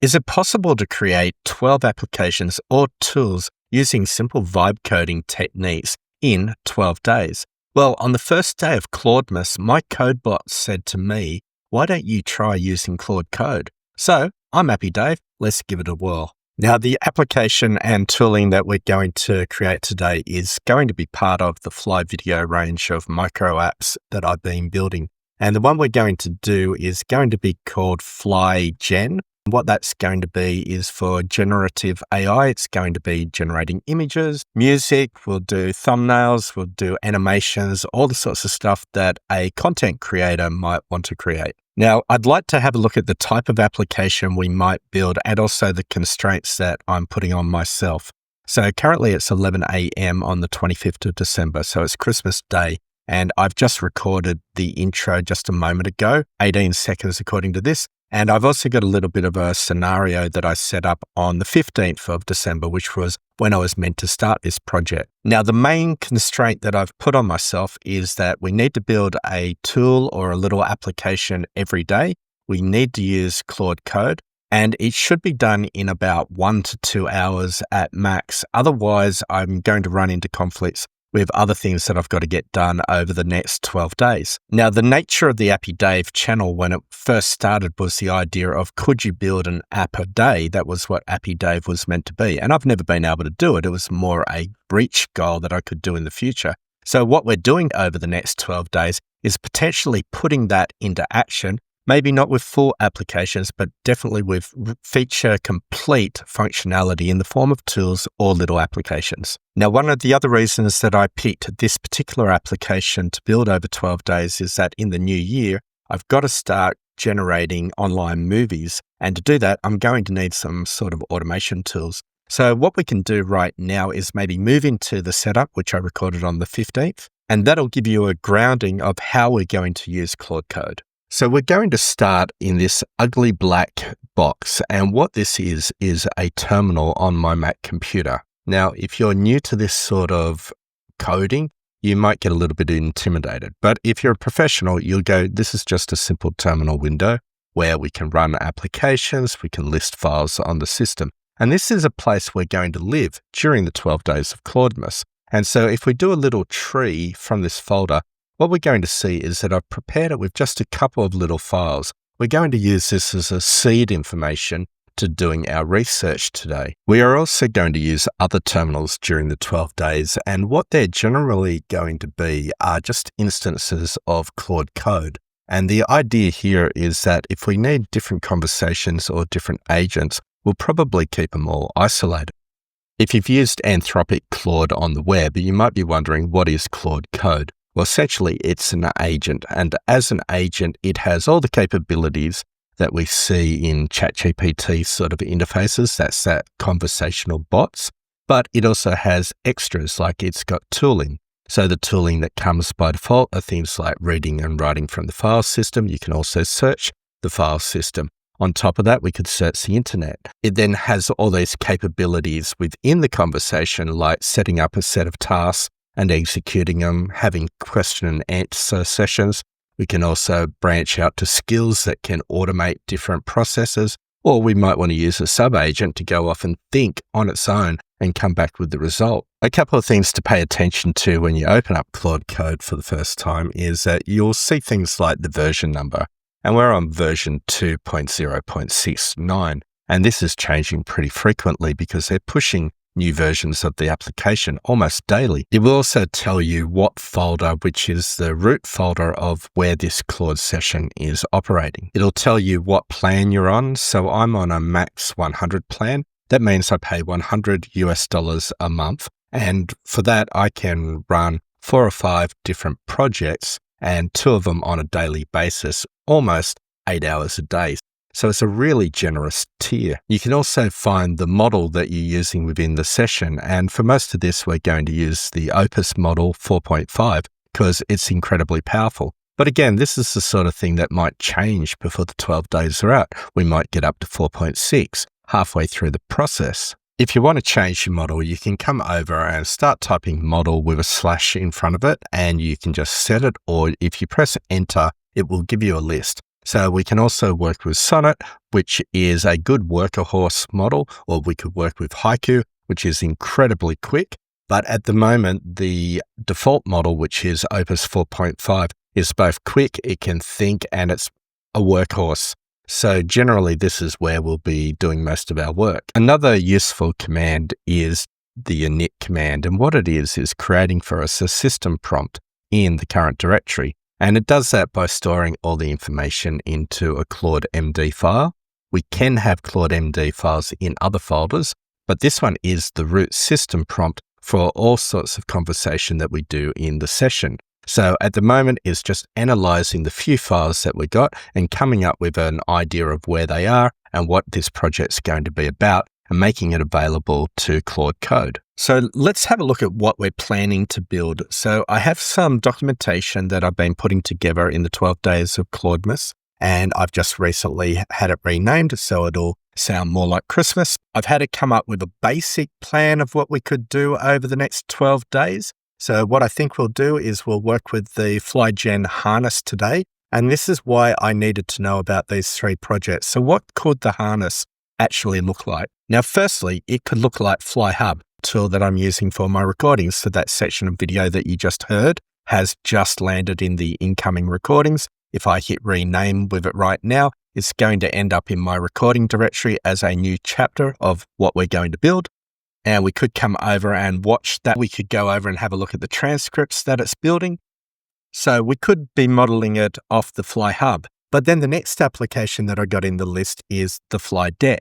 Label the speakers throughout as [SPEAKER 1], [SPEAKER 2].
[SPEAKER 1] Is it possible to create 12 applications or tools using simple vibe coding techniques in 12 days? Well, on the first day of Claudemas, my codebot said to me, why don't you try using Claude Code? So I'm happy, Dave. Let's give it a whirl. Now, the application and tooling that we're going to create today is going to be part of the Fly Video range of micro apps that I've been building. And the one we're going to do is going to be called Fly Gen. What that's going to be is for generative AI. It's going to be generating images, music, we'll do thumbnails, we'll do animations, all the sorts of stuff that a content creator might want to create. Now, I'd like to have a look at the type of application we might build and also the constraints that I'm putting on myself. So currently it's 11 a.m. on the 25th of December, so it's Christmas Day. And I've just recorded the intro just a moment ago, 18 seconds according to this. And I've also got a little bit of a scenario that I set up on the 15th of December, which was when I was meant to start this project. Now, the main constraint that I've put on myself is that we need to build a tool or a little application every day. We need to use Claude Code, and it should be done in about 1 to 2 hours at max. Otherwise, I'm going to run into conflicts with other things that I've got to get done over the next 12 days. Now, the nature of the Appy Dave channel when it first started was the idea of, could you build an app a day? That was what Appy Dave was meant to be. And I've never been able to do it. It was more a reach goal that I could do in the future. So what we're doing over the next 12 days is potentially putting that into action. Maybe not with full applications, but definitely with feature complete functionality in the form of tools or little applications. Now, one of the other reasons that I picked this particular application to build over 12 days is that in the new year, I've got to start generating online movies. And to do that, I'm going to need some sort of automation tools. So what we can do right now is maybe move into the setup, which I recorded on the 15th, and that'll give you a grounding of how we're going to use Claude Code. So we're going to start in this ugly black box, and what this is a terminal on my Mac computer. Now, if you're new to this sort of coding, you might get a little bit intimidated, but if you're a professional, you'll go, this is just a simple terminal window where we can run applications, we can list files on the system. And this is a place we're going to live during the 12 days of Claudemas. And so if we do a little tree from this folder, what we're going to see is that I've prepared it with just a couple of little files. We're going to use this as a seed information to doing our research today. We are also going to use other terminals during the 12 days, and what they're generally going to be are just instances of Claude Code. And the idea here is that if we need different conversations or different agents, we'll probably keep them all isolated. If you've used Anthropic Claude on the web, you might be wondering, what is Claude Code? Well, essentially, it's an agent, and as an agent, it has all the capabilities that we see in ChatGPT sort of interfaces. That's that conversational bots, but it also has extras, like it's got tooling. So the tooling that comes by default are things like reading and writing from the file system. You can also search the file system. On top of that, we could search the internet. It then has all these capabilities within the conversation, like setting up a set of tasks and executing them, having question and answer sessions. We can also branch out to skills that can automate different processes, or we might want to use a sub-agent to go off and think on its own and come back with the result. A couple of things to pay attention to when you open up Claude Code for the first time is that you'll see things like the version number, and we're on version 2.0.69, and this is changing pretty frequently because they're pushing new versions of the application almost daily. It will also tell you what folder, which is the root folder of where this Claude session is operating. It'll tell you what plan you're on. So I'm on a max 100 plan. That means I pay $100 a month. And for that, I can run 4 or 5 different projects, and 2 of them on a daily basis, almost 8 hours a day. So it's a really generous tier. You can also find the model that you're using within the session. And for most of this, we're going to use the Opus model 4.5 because it's incredibly powerful. But again, this is the sort of thing that might change before the 12 days are out. We might get up to 4.6 halfway through the process. If you want to change your model, you can come over and start typing model with a slash in front of it, and you can just set it, or if you press enter, it will give you a list. So we can also work with Sonnet, which is a good workhorse model, or we could work with Haiku, which is incredibly quick. But at the moment, the default model, which is Opus 4.5, is both quick, it can think, and it's a workhorse. So generally, this is where we'll be doing most of our work. Another useful command is the init command. And what it is creating for us a system prompt in the current directory. And it does that by storing all the information into a ClaudeMD file. We can have ClaudeMD files in other folders, but this one is the root system prompt for all sorts of conversation that we do in the session. So at the moment, it's just analyzing the few files that we got and coming up with an idea of where they are and what this project's going to be about and making it available to Claude Code. So let's have a look at what we're planning to build. So I have some documentation that I've been putting together in the 12 days of Claudemas, and I've just recently had it renamed so it'll sound more like Christmas. I've had to come up with a basic plan of what we could do over the next 12 days. So what I think we'll do is we'll work with the FlyGen harness today. And this is why I needed to know about these 3 projects. So what could the harness actually look like? Now, firstly, it could look like FlyHub, tool that I'm using for my recordings. So that section of video that you just heard has just landed in the incoming recordings. If I hit rename with it right now, it's going to end up in my recording directory as a new chapter of what we're going to build. And we could come over and watch that. We could go over and have a look at the transcripts that it's building. So we could be modeling it off the FlyHub. But then the next application that I got in the list is the FlyDeck.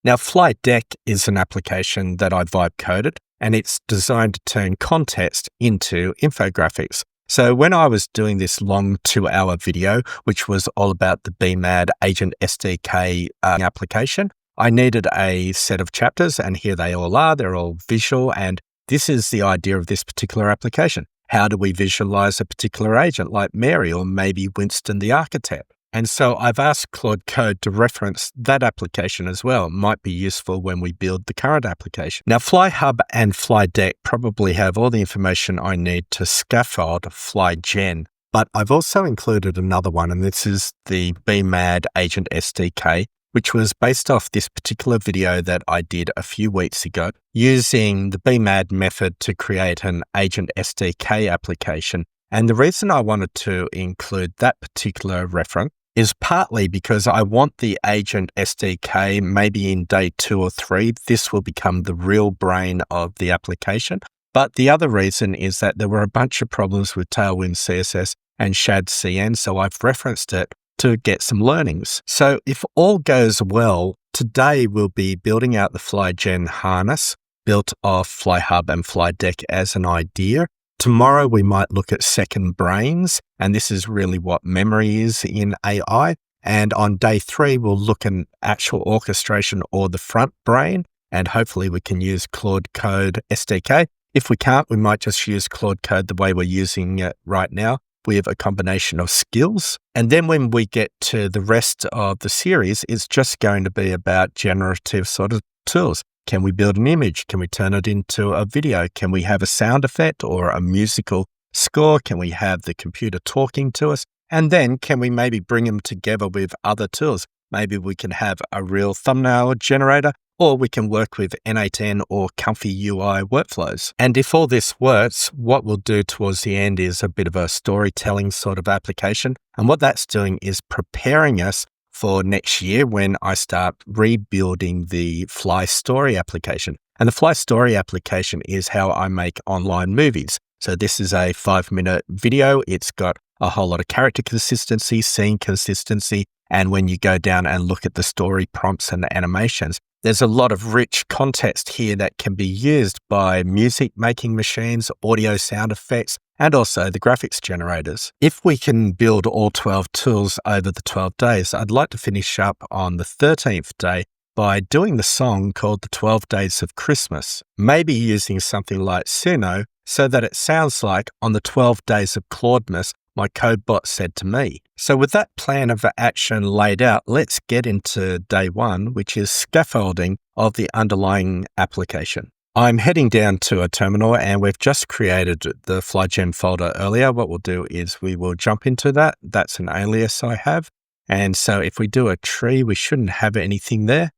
[SPEAKER 1] Now, FlyDeck is an application that I vibe coded, and it's designed to turn context into infographics. So when I was doing this long 2-hour video, which was all about the BMAD Agent SDK application, I needed a set of chapters, and here they all are. They're all visual, and this is the idea of this particular application. How do we visualize a particular agent like Mary or maybe Winston the architect? And so I've asked Claude Code to reference that application as well. It might be useful when we build the current application. Now, FlyHub and FlyDeck probably have all the information I need to scaffold FlyGen, but I've also included another one, and this is the BMAD Agent SDK, which was based off this particular video that I did a few weeks ago, using the BMAD method to create an Agent SDK application. And the reason I wanted to include that particular reference is partly because I want the Agent SDK, maybe in day 2 or 3, this will become the real brain of the application. But the other reason is that there were a bunch of problems with Tailwind CSS and Shad CN, so I've referenced it to get some learnings. So if all goes well, today we'll be building out the FlyGen harness built off FlyHub and FlyDeck as an idea. Tomorrow we might look at second brains, and this is really what memory is in AI. And on day 3, we'll look at actual orchestration or the front brain, and hopefully we can use Claude Code SDK. If we can't, we might just use Claude Code the way we're using it right now. We have a combination of skills. And then when we get to the rest of the series, it's just going to be about generative sort of tools. Can we build an image? Can we turn it into a video? Can we have a sound effect or a musical score? Can we have the computer talking to us? And then can we maybe bring them together with other tools? Maybe we can have a real thumbnail generator, or we can work with N8N or Comfy UI workflows. And if all this works, what we'll do towards the end is a bit of a storytelling sort of application. And what that's doing is preparing us for next year when I start rebuilding the Fly Story application. And the Fly Story application is how I make online movies. So this is a 5-minute video. It's got a whole lot of character consistency, scene consistency. And when you go down and look at the story prompts and the animations, there's a lot of rich context here that can be used by music making machines, audio sound effects, and also the graphics generators. If we can build all 12 tools over the 12 days, I'd like to finish up on the 13th day by doing the song called The 12 Days of Christmas, maybe using something like Suno so that it sounds like on the 12 days of Claudemas, my code bot said to me. So with that plan of action laid out, let's get into day 1, which is scaffolding of the underlying application. I'm heading down to a terminal and we've just created the FlyGen folder earlier. What we'll do is we will jump into that. That's an alias I have. And so if we do a tree, we shouldn't have anything there.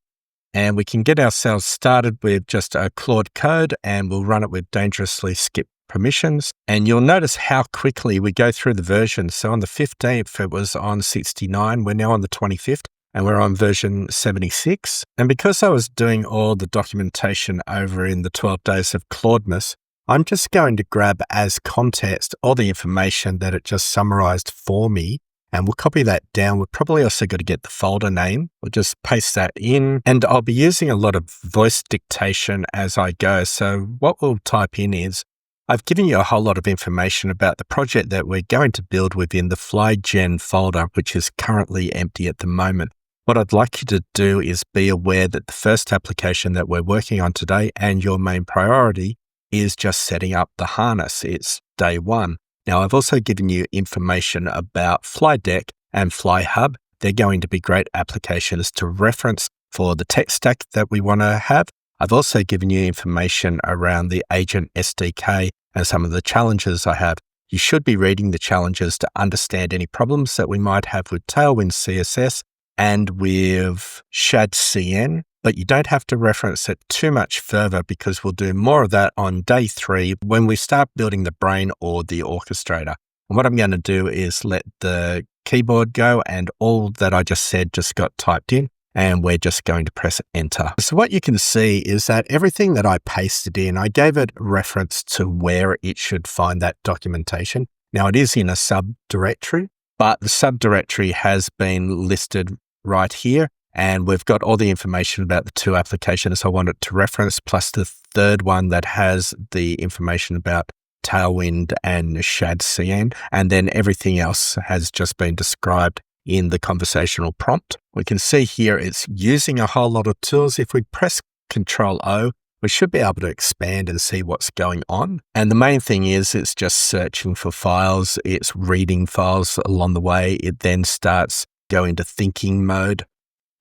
[SPEAKER 1] And we can get ourselves started with just a Claude Code, and we'll run it with dangerously skip permissions. And you'll notice how quickly we go through the versions. So on the 15th, it was on 69. We're now on the 25th, and we're on version 76. And because I was doing all the documentation over in the 12 days of Claudemas, I'm just going to grab as context all the information that it just summarized for me. And we'll copy that down. We've probably also got to get the folder name. We'll just paste that in. And I'll be using a lot of voice dictation as I go. So what we'll type in is, I've given you a whole lot of information about the project that we're going to build within the FlyGen folder, which is currently empty at the moment. What I'd like you to do is be aware that the first application that we're working on today and your main priority is just setting up the harness. It's day one. Now, I've also given you information about FlyDeck and FlyHub. They're going to be great applications to reference for the tech stack that we want to have. I've also given you information around the Agent SDK and some of the challenges I have. You should be reading the challenges to understand any problems that we might have with Tailwind CSS and with DZine, but you don't have to reference it too much further because we'll do more of that on day 3 when we start building the brain or the orchestrator. And what I'm going to do is let the keyboard go, and all that I just said just got typed in, and we're just going to press enter. So what you can see is that everything that I pasted in, I gave it reference to where it should find that documentation. Now it is in a subdirectory, but the subdirectory has been listed right here. And we've got all the information about the 2 applications I wanted to reference, plus the third one that has the information about Tailwind and DZine. And then everything else has just been described in the conversational prompt. We can see here it's using a whole lot of tools. If we press Control-O, we should be able to expand and see what's going on. And the main thing is it's just searching for files. It's reading files along the way. It then starts going into thinking mode.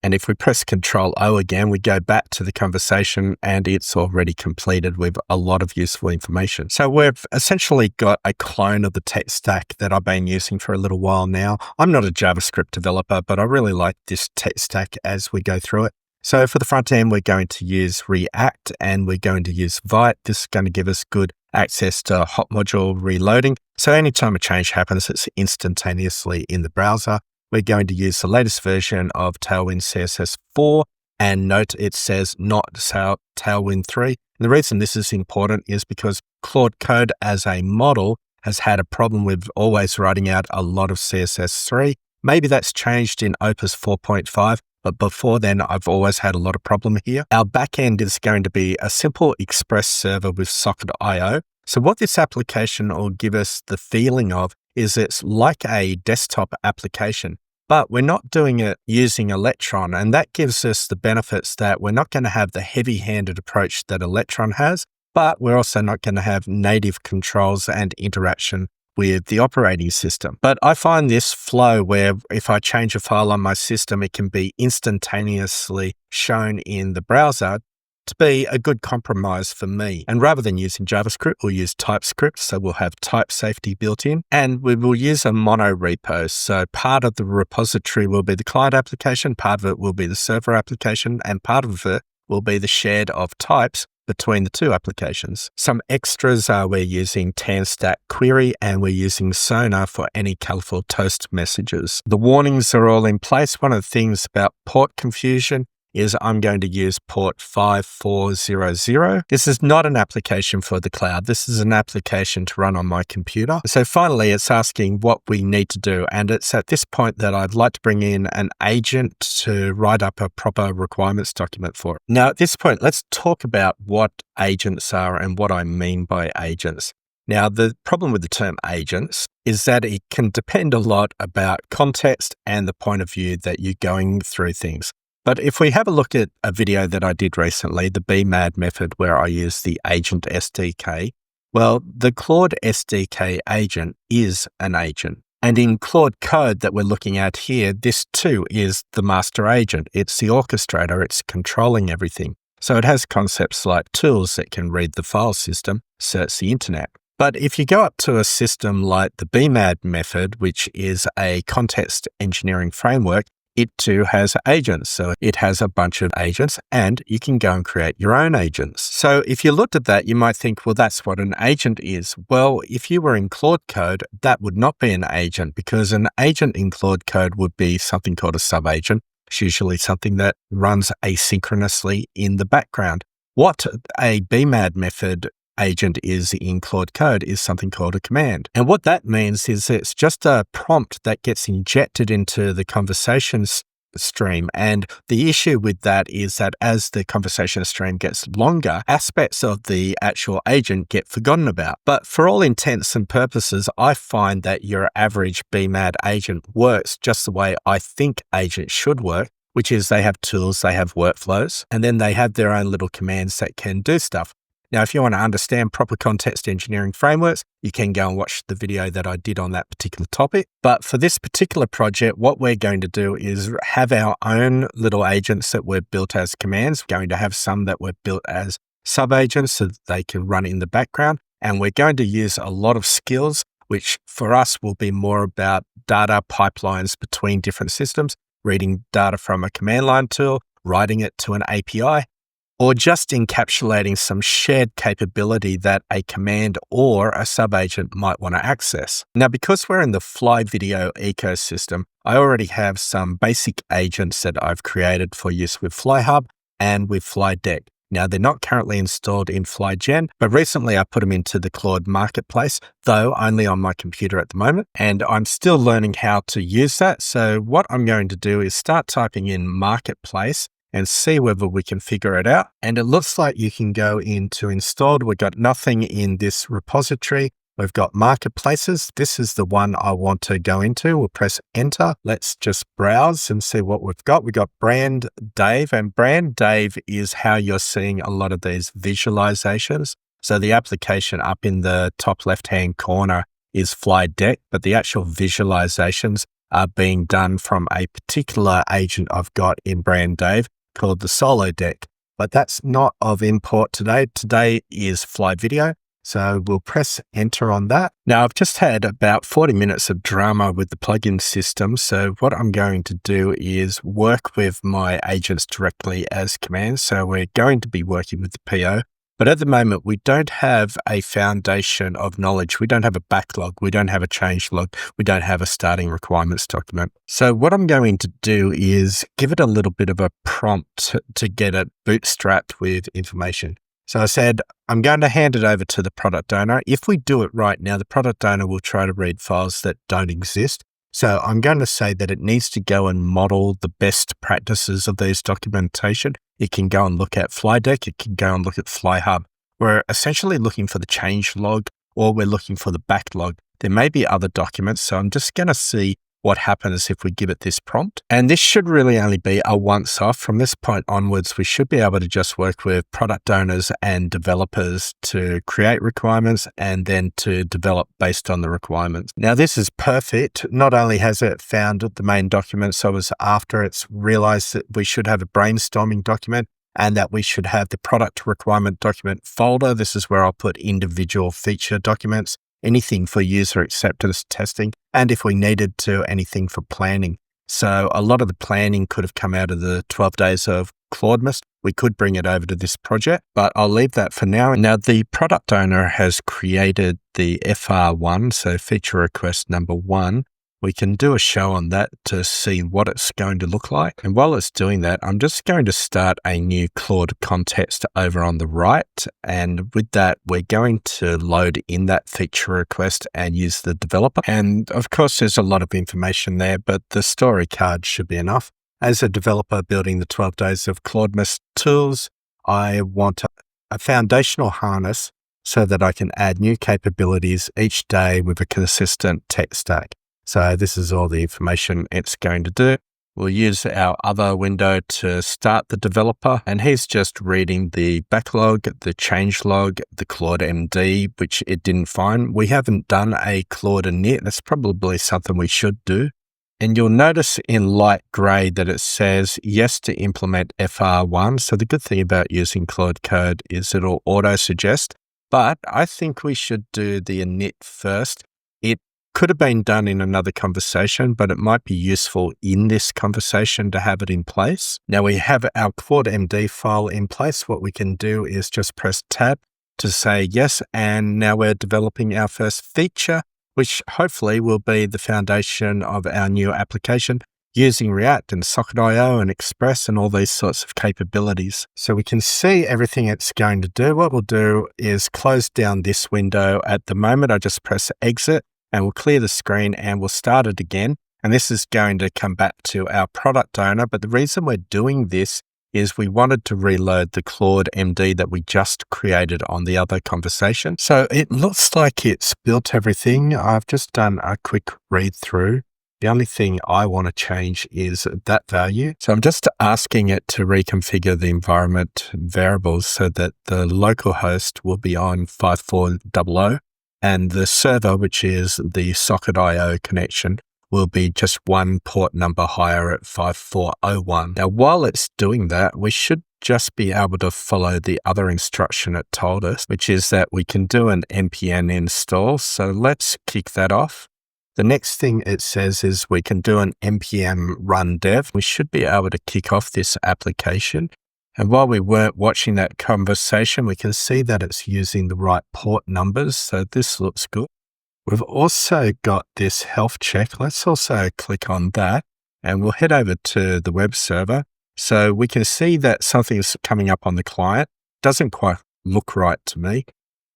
[SPEAKER 1] And if we press Control-O again, we go back to the conversation and it's already completed with a lot of useful information. So we've essentially got a clone of the tech stack that I've been using for a little while now. I'm not a JavaScript developer, but I really like this tech stack as we go through it. So for the front end, we're going to use React and we're going to use Vite. This is going to give us good access to hot module reloading. So anytime a change happens, it's instantaneously in the browser. We're going to use the latest version of Tailwind CSS 4, and note it says not Tailwind 3. And the reason this is important is because Claude Code as a model has had a problem with always writing out a lot of CSS 3. Maybe that's changed in Opus 4.5, but before then, I've always had a lot of problem here. Our backend is going to be a simple Express server with Socket.io. So what this application will give us the feeling of is it's like a desktop application, but we're not doing it using Electron. And that gives us the benefits that we're not going to have the heavy-handed approach that Electron has, but we're also not going to have native controls and interaction with the operating system. But I find this flow where if I change a file on my system, it can be instantaneously shown in the browser to be a good compromise for me. And rather than using JavaScript, we'll use TypeScript. So we'll have type safety built in, and we will use a mono repo. So part of the repository will be the client application, part of it will be the server application, and part of it will be the shared of types between the 2 applications. Some extras are we're using TanStack Query and we're using Sonar for any colorful toast messages. The warnings are all in place. One of the things about port confusion is I'm going to use port 5400. This is not an application for the cloud. This is an application to run on my computer. So finally, it's asking what we need to do. And it's at this point that I'd like to bring in an agent to write up a proper requirements document for it. Now, at this point, let's talk about what agents are and what I mean by agents. Now, the problem with the term agents is that it can depend a lot about context and the point of view that you're going through things. But if we have a look at a video that I did recently, the BMAD method, where I use the Agent SDK, well, the Claude SDK agent is an agent. And in Claude Code that we're looking at here, this too is the master agent. It's the orchestrator. It's controlling everything. So it has concepts like tools that can read the file system, search the internet. But if you go up to a system like the BMAD method, which is a context engineering framework, it too has agents. So it has a bunch of agents and you can go and create your own agents. So if you looked at that, you might think, well, that's what an agent is. Well, if you were in Claude Code, that would not be an agent, because an agent in Claude Code would be something called a sub-agent. It's usually something that runs asynchronously in the background. What a BMAD method agent is in Claude Code is something called a command. And what that means is it's just a prompt that gets injected into the conversation stream. And the issue with that is that as the conversation stream gets longer, aspects of the actual agent get forgotten about. But for all intents and purposes, I find that your average BMAD agent works just the way I think agents should work, which is they have tools, they have workflows, and then they have their own little commands that can do stuff. Now, if you want to understand proper context engineering frameworks, you can go and watch the video that I did on that particular topic. But for this particular project, what we're going to do is have our own little agents that we've built as commands. We're going to have some that we've built as sub-agents so that they can run in the background. And we're going to use a lot of skills, which for us will be more about data pipelines between different systems, reading data from a command line tool, writing it to an API, or just encapsulating some shared capability that a command or a sub-agent might want to access. Now, because we're in the Fly video ecosystem, I already have some basic agents that I've created for use with FlyHub and with FlyDeck. Now, they're not currently installed in FlyGen, but recently I put them into the Claude Marketplace, though only on my computer at the moment, and I'm still learning how to use that. So what I'm going to do is start typing in Marketplace and see whether we can figure it out. And it looks like you can go into installed. We've got nothing in this repository. We've got marketplaces. This is the one I want to go into. We'll press enter. Let's just browse and see what we've got. We've got Brand Dave, and Brand Dave is how you're seeing a lot of these visualizations. So the application up in the top left-hand corner is FlyDeck, but the actual visualizations are being done from a particular agent I've got in Brand Dave called the Solo Deck. But that's not of import today. Today is Fly Video. So we'll press enter on that. Now, I've just had about 40 minutes of drama with the plugin system. So what I'm going to do is work with my agents directly as commands. So we're going to be working with the PO. But at the moment, we don't have a foundation of knowledge. We don't have a backlog. We don't have a change log. We don't have a starting requirements document. So what I'm going to do is give it a little bit of a prompt to get it bootstrapped with information. So I said, I'm going to hand it over to the product owner. If we do it right now, the product owner will try to read files that don't exist. So I'm going to say that it needs to go and model the best practices of these documentation. It can go and look at FlyDeck. It can go and look at FlyHub. We're essentially looking for the change log, or we're looking for the backlog. There may be other documents. So I'm just going to see what happens if we give it this prompt. And this should really only be a once off. From this point onwards, we should be able to just work with product owners and developers to create requirements and then to develop based on the requirements. Now, this is perfect. Not only has it found the main document, so as after it's realized that we should have a brainstorming document and that we should have the product requirement document folder. This is where I'll put individual feature documents, anything for user acceptance testing, and if we needed to, anything for planning. So a lot of the planning could have come out of the 12 days of Claudemas. We could bring it over to this project, but I'll leave that for now. Now, the product owner has created the FR1, so feature request number 1. We can do a show on that to see what it's going to look like. And while it's doing that, I'm just going to start a new Claude context over on the right. And with that, we're going to load in that feature request and use the developer. And of course, there's a lot of information there, but the story card should be enough. As a developer building the 12 days of Claudemas tools, I want a foundational harness so that I can add new capabilities each day with a consistent tech stack. So this is all the information it's going to do. We'll use our other window to start the developer, and he's just reading the backlog, the change log, the Claude MD, which it didn't find. We haven't done a Claude init. That's probably something we should do. And you'll notice in light gray that it says yes to implement FR1. So the good thing about using Claude Code is it'll auto-suggest but I think we should do the init first. It could have been done in another conversation, but it might be useful in this conversation to have it in place. Now we have our Claude MD file in place. What we can do is just press Tab to say yes, and now we're developing our first feature, which hopefully will be the foundation of our new application using React and Socket.io and Express and all these sorts of capabilities. So we can see everything it's going to do. What we'll do is close down this window. At the moment, I just press Exit and we'll clear the screen and we'll start it again. And this is going to come back to our product owner. But the reason we're doing this is we wanted to reload the Claude MD that we just created on the other conversation. So it looks like it's built everything. I've just done a quick read through. The only thing I want to change is that value. So I'm just asking it to reconfigure the environment variables so that the local host will be on 5400 and the server, which is the Socket.io connection, will be just one port number higher at 5401. Now, while it's doing that, we should just be able to follow the other instruction it told us, which is that we can do an npm install. So let's kick that off. The next thing it says is we can do an npm run dev. We should be able to kick off this application. And while we weren't watching that conversation, we can see that it's using the right port numbers. So this looks good. We've also got this health check. Let's also click on that and we'll head over to the web server. So we can see that something's coming up on the client. Doesn't quite look right to me.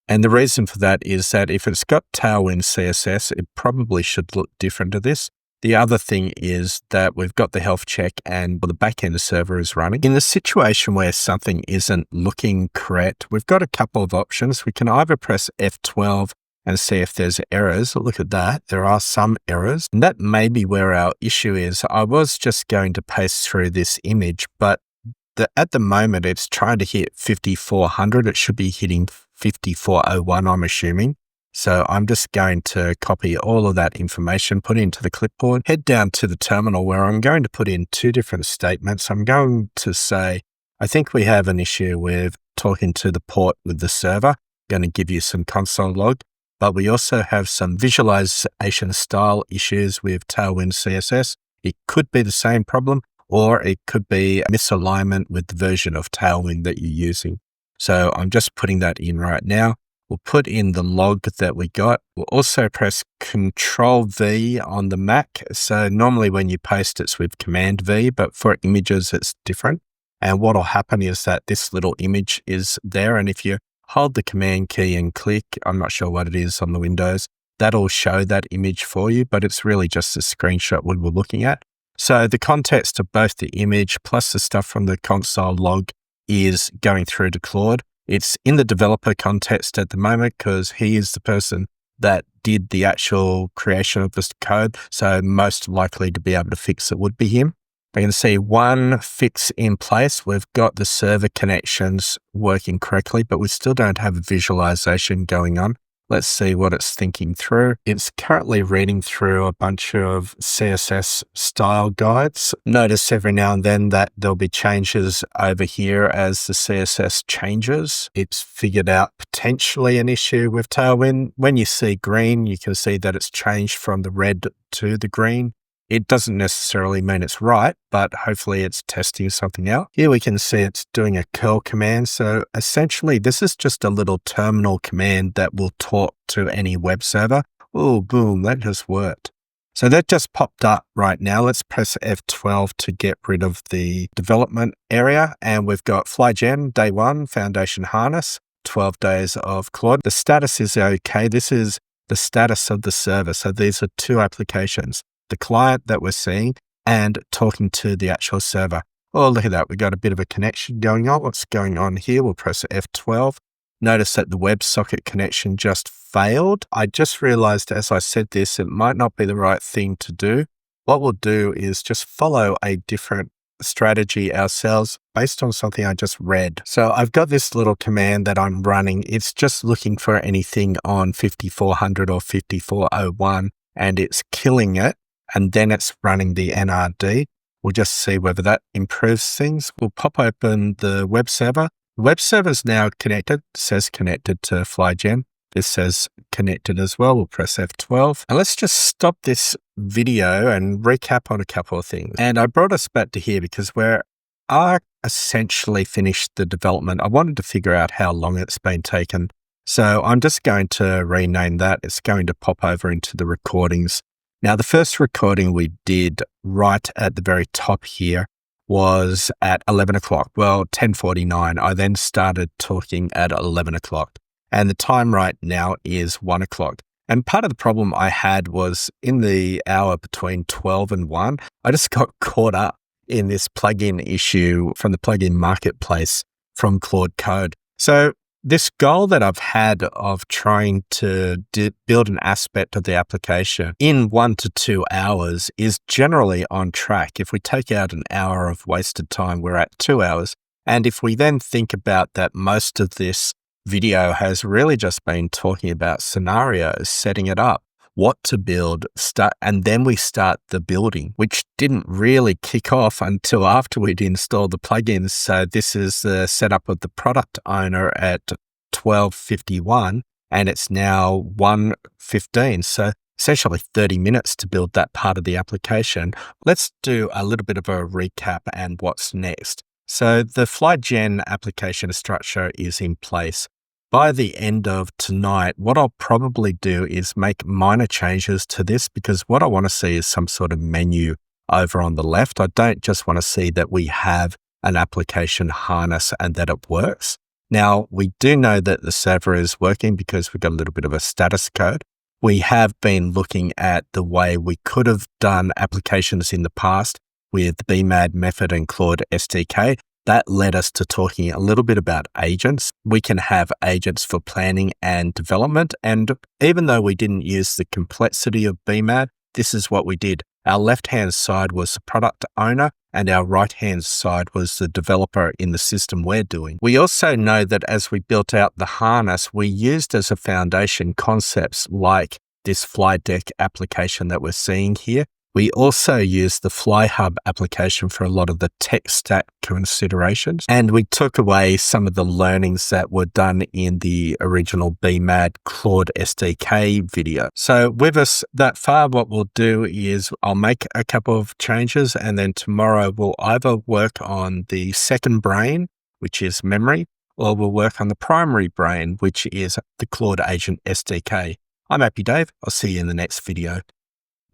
[SPEAKER 1] And the reason for that is that if it's got Tailwind CSS, it probably should look different to this. The other thing is that we've got the health check and the backend server is running. In the situation where something isn't looking correct, we've got a couple of options. We can either press F12 and see if there's errors. Look at that. There are some errors. And that may be where our issue is. I was just going to paste through this image, but at the moment, it's trying to hit 5400. It should be hitting 5401, I'm assuming. So I'm just going to copy all of that information, put it into the clipboard, head down to the terminal where I'm going to put in two different statements. I'm going to say, I think we have an issue with talking to the port with the server. I'm going to give you some console log, but we also have some visualization style issues with Tailwind CSS. It could be the same problem, or it could be a misalignment with the version of Tailwind that you're using. So I'm just putting that in right now. We'll put in the log that we got. We'll also press Control V on the Mac. So normally when you paste, it's with Command V, but for images, it's different. And what will happen is that this little image is there. And if you hold the Command key and click, I'm not sure what it is on the Windows, that'll show that image for you, but it's really just a screenshot we were looking at. So the context of both the image plus the stuff from the console log is going through to Claude. It's in the developer context at the moment because he is the person that did the actual creation of this code. So most likely to be able to fix it would be him. I can see one fix in place. We've got the server connections working correctly, but we still don't have a visualization going on. Let's see what it's thinking through. It's currently reading through a bunch of CSS style guides. Notice every now and then that there'll be changes over here as the CSS changes. It's figured out potentially an issue with Tailwind. When you see green, you can see that it's changed from the red to the green. It doesn't necessarily mean it's right, but hopefully it's testing something out. Here we can see it's doing a curl command. So essentially, this is just a little terminal command that will talk to any web server. Oh, boom, that just worked. So that just popped up right now. Let's press F12 to get rid of the development area. And we've got FlyGen, day 1, Foundation Harness, 12 days of Claude. The status is okay. This is the status of the server. So these are two applications. The client that we're seeing and talking to the actual server. Oh, look at that. We've got a bit of a connection going on. What's going on here? We'll press F12. Notice that the WebSocket connection just failed. I just realized as I said this, it might not be the right thing to do. What we'll do is just follow a different strategy ourselves based on something I just read. So I've got this little command that I'm running. It's just looking for anything on 5400 or 5401 and it's killing it. And then it's running the NRD. We'll just see whether that improves things. We'll pop open the web server. Web server's now connected, says connected to FlyGen. This says connected as well. We'll press F12. And let's just stop this video and recap on a couple of things. And I brought us back to here because I essentially finished the development. I wanted to figure out how long it's been taken. So I'm just going to rename that. It's going to pop over into the recordings. Now, the first recording we did right at the very top here was at 11 o'clock. Well, 10:49. I then started talking at 11 o'clock. And the time right now is 1 o'clock. And part of the problem I had was in the hour between 12 and 1, I just got caught up in this plugin issue from the plugin marketplace from Claude Code. So this goal that I've had of trying to build an aspect of the application in 1 to 2 hours is generally on track. If we take out an hour of wasted time, we're at 2 hours. And if we then think about that most of this video has really just been talking about scenarios, setting it up, what to build, and then we start the building, which didn't really kick off until after we'd installed the plugins. So this is the setup of the product owner at 12:51, and it's now 1:15. So essentially 30 minutes to build that part of the application. Let's do a little bit of a recap and what's next. So the FlyGen application structure is in place. By the end of tonight, what I'll probably do is make minor changes to this because what I want to see is some sort of menu over on the left. I don't just want to see that we have an application harness and that it works. Now, we do know that the server is working because we've got a little bit of a status code. We have been looking at the way we could have done applications in the past with the BMAD method and Claude SDK. That led us to talking a little bit about agents. We can have agents for planning and development. And even though we didn't use the complexity of BMAD, this is what we did. Our left-hand side was the product owner and our right-hand side was the developer in the system we're doing. We also know that as we built out the harness, we used as a foundation concepts like this Fly Deck application that we're seeing here. We also use the FlyHub application for a lot of the tech stack considerations. And we took away some of the learnings that were done in the original BMAD Claude SDK video. So with us that far, what we'll do is I'll make a couple of changes and then tomorrow we'll either work on the second brain, which is memory, or we'll work on the primary brain, which is the Claude Agent SDK. I'm Happy Dave. I'll see you in the next video.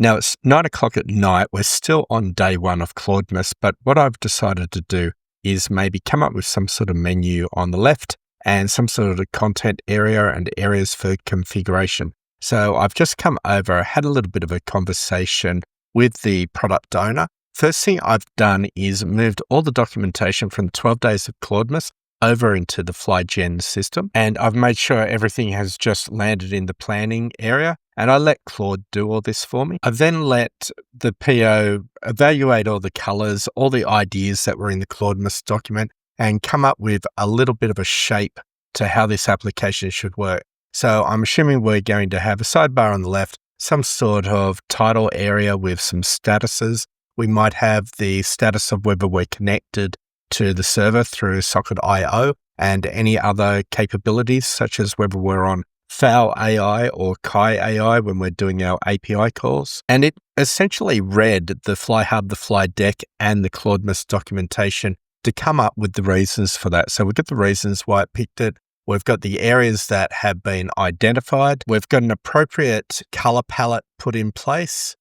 [SPEAKER 1] Now it's 9 o'clock at night. We're still on day 1 of Claudemas, but what I've decided to do is maybe come up with some sort of menu on the left and some sort of content area and areas for configuration. So I've just come over, had a little bit of a conversation with the product owner. First thing I've done is moved all the documentation from the 12 days of Claudemas over into the FlyGen system. And I've made sure everything has just landed in the planning area. And I let Claude do all this for me. I then let the PO evaluate all the colors, all the ideas that were in the Claudemas document, and come up with a little bit of a shape to how this application should work. So I'm assuming we're going to have a sidebar on the left, some sort of title area with some statuses. We might have the status of whether we're connected to the server through Socket.io and any other capabilities, such as whether we're on Fowl AI or Kai AI when we're doing our API calls. And it essentially read the FlyHub, the Fly Deck, and the Claudemas documentation to come up with the reasons for that. So we've got the reasons why it picked it. We've got the areas that have been identified. We've got an appropriate color palette put in place.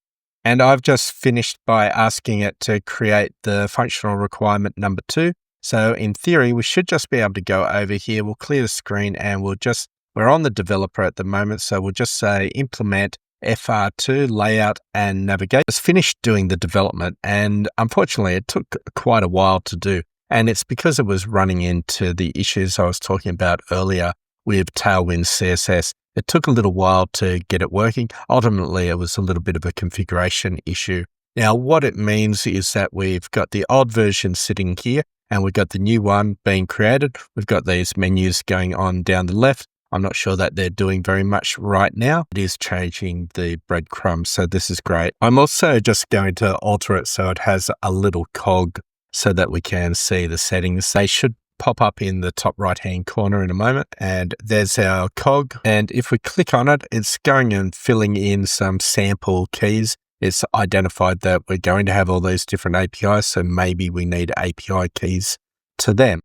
[SPEAKER 1] And I've just finished by asking it to create the functional requirement number 2. So in theory, we should just be able to go over here. We'll clear the screen and we're on the developer at the moment. So we'll just say implement FR2 layout and navigate. It's finished doing the development. And unfortunately, it took quite a while to do. And it's because it was running into the issues I was talking about earlier with Tailwind CSS. It took a little while to get it working. Ultimately, it was a little bit of a configuration issue. Now, what it means is that we've got the old version sitting here and we've got the new one being created. We've got these menus going on down the left. I'm not sure that they're doing very much right now. It is changing the breadcrumbs, so this is great. I'm also just going to alter it so it has a little cog so that we can see the settings. They should pop up in the top right-hand corner in a moment, and there's our cog. And if we click on it, it's going and filling in some sample keys. It's identified that we're going to have all these different APIs, so maybe we need API keys to them.